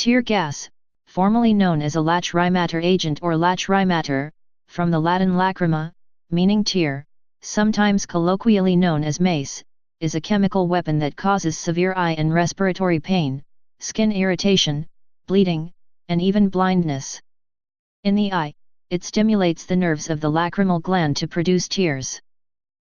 Tear gas, formerly known as a lacrimator agent or lacrimator, from the Latin lacrima, meaning tear, sometimes colloquially known as mace, is a chemical weapon that causes severe eye and respiratory pain, skin irritation, bleeding, and even blindness. In the eye, it stimulates the nerves of the lacrimal gland to produce tears.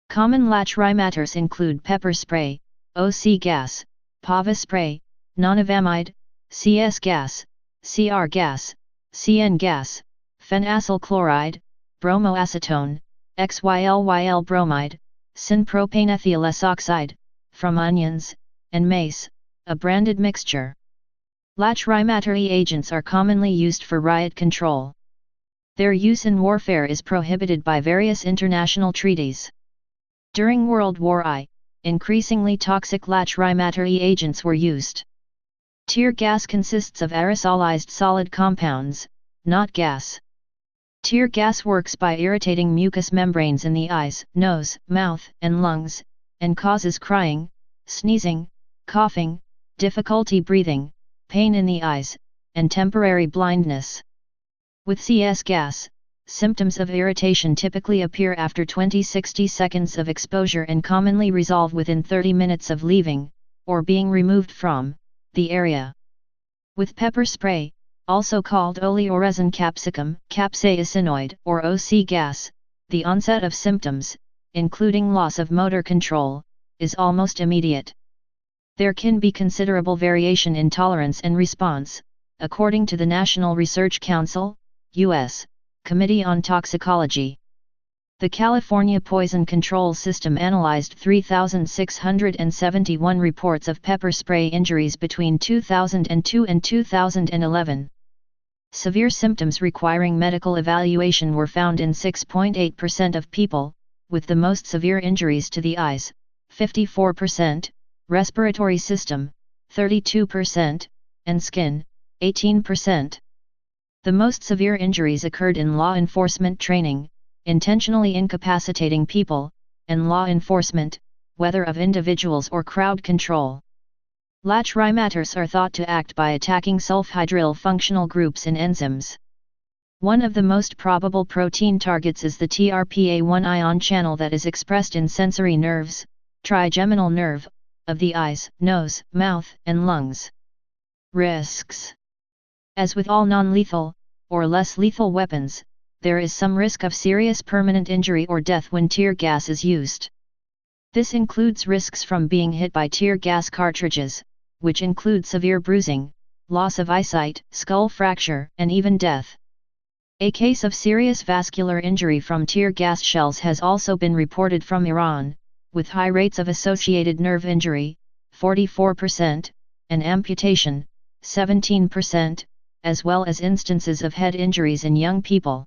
Common lacrimators include pepper spray, OC gas, pava spray, nonavamide, CS gas, CR gas, CN gas, phenacyl chloride, bromoacetone, XYLYL bromide, syn-propanethyl S oxide, from onions, and mace, a branded mixture. Lacrimatory agents are commonly used for riot control. Their use in warfare is prohibited by various international treaties. During World War I, increasingly toxic lacrimatory agents were used. Tear gas consists of aerosolized solid compounds, not gas. Tear gas works by irritating mucous membranes in the eyes, nose, mouth, and lungs, and causes crying, sneezing, coughing, difficulty breathing, pain in the eyes, and temporary blindness. With CS gas, symptoms of irritation typically appear after 20-60 seconds of exposure and commonly resolve within 30 minutes of leaving, or being removed from, the area. With pepper spray, also called oleoresin capsicum, capsaicinoid, or OC gas, the onset of symptoms, including loss of motor control, is almost immediate. There can be considerable variation in tolerance and response, according to the National Research Council, U.S., Committee on Toxicology. The California Poison Control System analyzed 3,671 reports of pepper spray injuries between 2002 and 2011. Severe symptoms requiring medical evaluation were found in 6.8% of people, with the most severe injuries to the eyes, 54%, respiratory system, 32%, and skin, 18%. The most severe injuries occurred in law enforcement training, intentionally incapacitating people, and law enforcement, whether of individuals or crowd control. Lacrimators are thought to act by attacking sulfhydryl functional groups in enzymes. One of the most probable protein targets is the TRPA1 ion channel that is expressed in sensory nerves, trigeminal nerve, of the eyes, nose, mouth, and lungs. Risks. As with all non-lethal, or less lethal weapons, there is some risk of serious permanent injury or death when tear gas is used. This includes risks from being hit by tear gas cartridges, which include severe bruising, loss of eyesight, skull fracture, and even death. A case of serious vascular injury from tear gas shells has also been reported from Iran, with high rates of associated nerve injury, 44%, and amputation, 17%, as well as instances of head injuries in young people.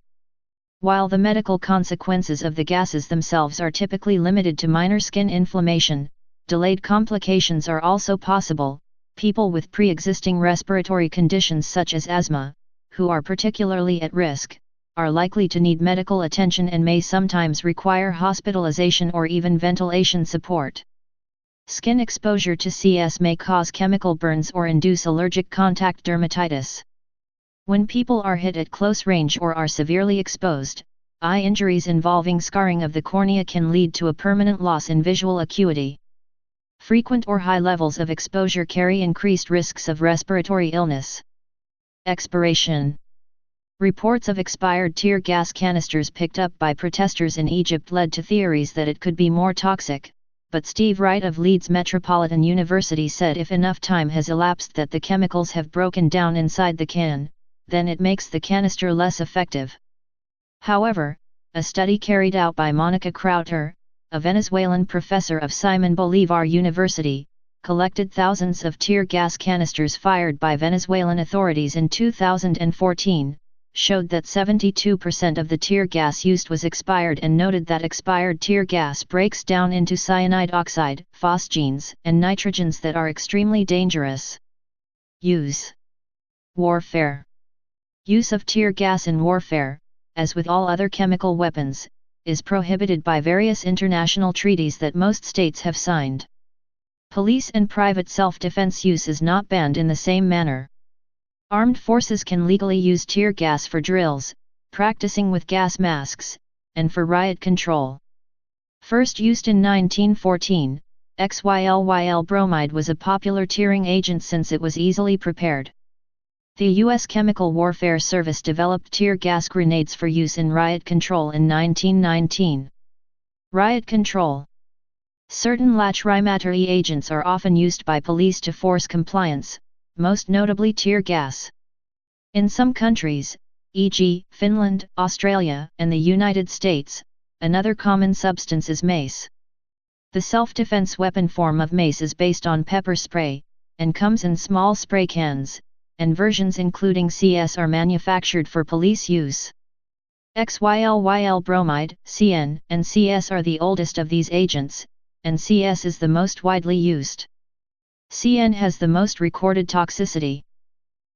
While the medical consequences of the gases themselves are typically limited to minor skin inflammation, delayed complications are also possible. People with pre-existing respiratory conditions such as asthma, who are particularly at risk, are likely to need medical attention and may sometimes require hospitalization or even ventilation support. Skin exposure to CS may cause chemical burns or induce allergic contact dermatitis. When people are hit at close range or are severely exposed, eye injuries involving scarring of the cornea can lead to a permanent loss in visual acuity. Frequent or high levels of exposure carry increased risks of respiratory illness. Expiration. Reports of expired tear gas canisters picked up by protesters in Egypt led to theories that it could be more toxic, but Steve Wright of Leeds Metropolitan University said if enough time has elapsed that the chemicals have broken down inside the can, then it makes the canister less effective. However, a study carried out by Monica Crowther, a Venezuelan professor of Simon Bolivar University, collected thousands of tear gas canisters fired by Venezuelan authorities in 2014, showed that 72% of the tear gas used was expired and noted that expired tear gas breaks down into cyanide oxide, phosgenes, and nitrogens that are extremely dangerous. Use. Warfare. Use of tear gas in warfare, as with all other chemical weapons, is prohibited by various international treaties that most states have signed. Police and private self-defense use is not banned in the same manner. Armed forces can legally use tear gas for drills, practicing with gas masks, and for riot control. First used in 1914, XYLYL bromide was a popular tearing agent since it was easily prepared. The U.S. Chemical Warfare Service developed tear gas grenades for use in riot control in 1919. Riot control. Certain lachrymatic agents are often used by police to force compliance, most notably tear gas. In some countries, e.g., Finland, Australia, and the United States, another common substance is mace. The self-defense weapon form of mace is based on pepper spray, and comes in small spray cans, and versions including CS are manufactured for police use. XYLYL bromide, CN, and CS are the oldest of these agents, and CS is the most widely used. CN has the most recorded toxicity.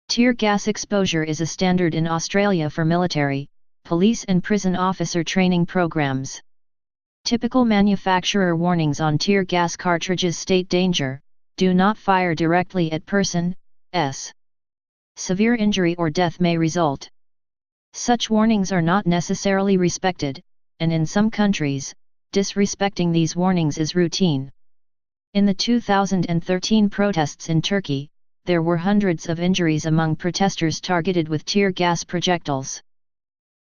Tear gas exposure is a standard in Australia for military, police and prison officer training programs. Typical manufacturer warnings on tear gas cartridges state danger, do not fire directly at person, s. Severe injury or death may result. Such warnings are not necessarily respected, and in some countries, disrespecting these warnings is routine. In the 2013 protests in Turkey, there were hundreds of injuries among protesters targeted with tear gas projectiles.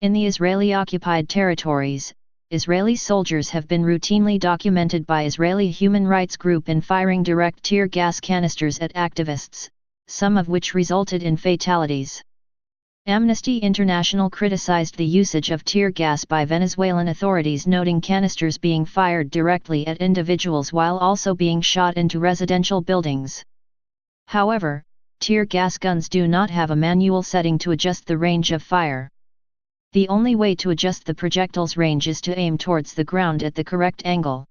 In the Israeli-occupied territories, Israeli soldiers have been routinely documented by Israeli human rights group in firing direct tear gas canisters at activists, some of which resulted in fatalities. Amnesty International criticized the usage of tear gas by Venezuelan authorities, noting canisters being fired directly at individuals while also being shot into residential buildings. However, tear gas guns do not have a manual setting to adjust the range of fire. The only way to adjust the projectile's range is to aim towards the ground at the correct angle.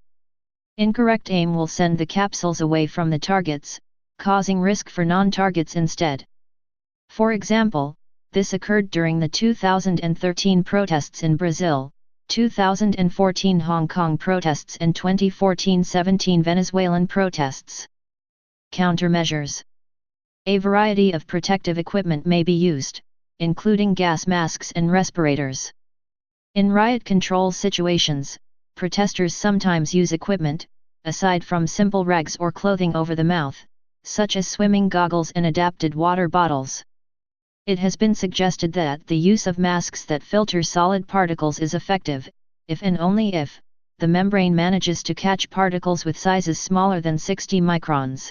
Incorrect aim will send the capsules away from the targets, causing risk for non-targets instead. For example, this occurred during the 2013 protests in Brazil, 2014 Hong Kong protests and 2014-17 Venezuelan protests. Countermeasures. A variety of protective equipment may be used, including gas masks and respirators. In riot control situations, protesters sometimes use equipment, aside from simple rags or clothing over the mouth, such as swimming goggles and adapted water bottles. It has been suggested that the use of masks that filter solid particles is effective, if and only if, the membrane manages to catch particles with sizes smaller than 60 microns.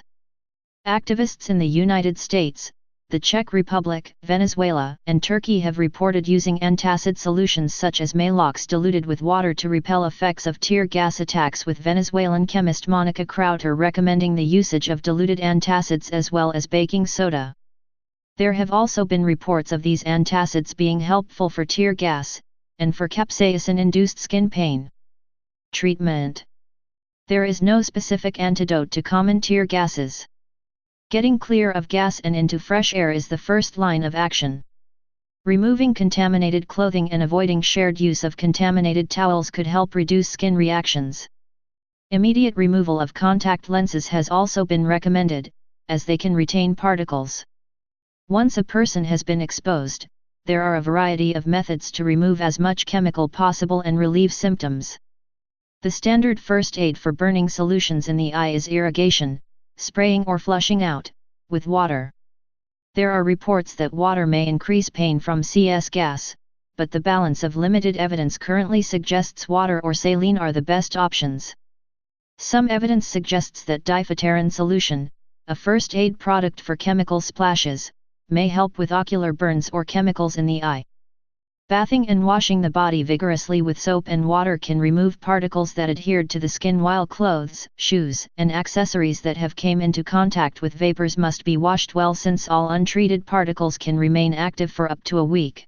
Activists in the United States, the Czech Republic, Venezuela, and Turkey have reported using antacid solutions such as Maalox diluted with water to repel effects of tear gas attacks, with Venezuelan chemist Monica Krauter recommending the usage of diluted antacids as well as baking soda. There have also been reports of these antacids being helpful for tear gas, and for capsaicin-induced skin pain. Treatment. There is no specific antidote to common tear gases. Getting clear of gas and into fresh air is the first line of action. Removing contaminated clothing and avoiding shared use of contaminated towels could help reduce skin reactions. Immediate removal of contact lenses has also been recommended, as they can retain particles. Once a person has been exposed, there are a variety of methods to remove as much chemical possible and relieve symptoms. The standard first aid for burning solutions in the eye is irrigation, spraying or flushing out, with water. There are reports that water may increase pain from CS gas, but the balance of limited evidence currently suggests water or saline are the best options. Some evidence suggests that diphyterin solution, a first aid product for chemical splashes, may help with ocular burns or chemicals in the eye. Bathing and washing the body vigorously with soap and water can remove particles that adhered to the skin, while clothes, shoes, and accessories that have came into contact with vapors must be washed well, since all untreated particles can remain active for up to a week.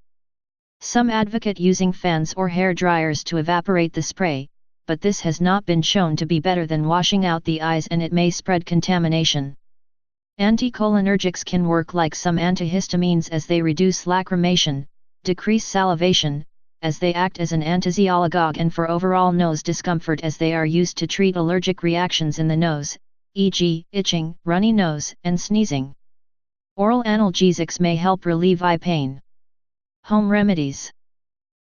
Some advocate using fans or hair dryers to evaporate the spray, but this has not been shown to be better than washing out the eyes, and it may spread contamination. Anticholinergics can work like some antihistamines as they reduce lacrimation, decrease salivation, as they act as an antisialagogue, and for overall nose discomfort as they are used to treat allergic reactions in the nose, e.g., itching, runny nose, and sneezing. Oral analgesics may help relieve eye pain. Home remedies.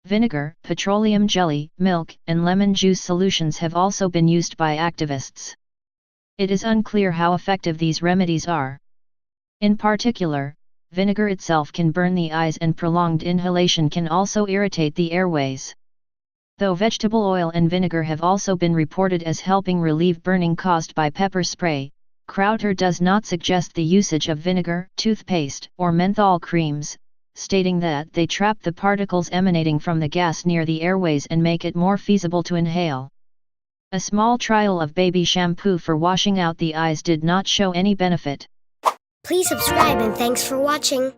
Vinegar, petroleum jelly, milk, and lemon juice solutions have also been used by activists. It is unclear how effective these remedies are. In particular, vinegar itself can burn the eyes and prolonged inhalation can also irritate the airways. Though vegetable oil and vinegar have also been reported as helping relieve burning caused by pepper spray, Crowther does not suggest the usage of vinegar, toothpaste, or menthol creams, stating that they trap the particles emanating from the gas near the airways and make it more feasible to inhale. A small trial of baby shampoo for washing out the eyes did not show any benefit. Please subscribe and thanks for watching.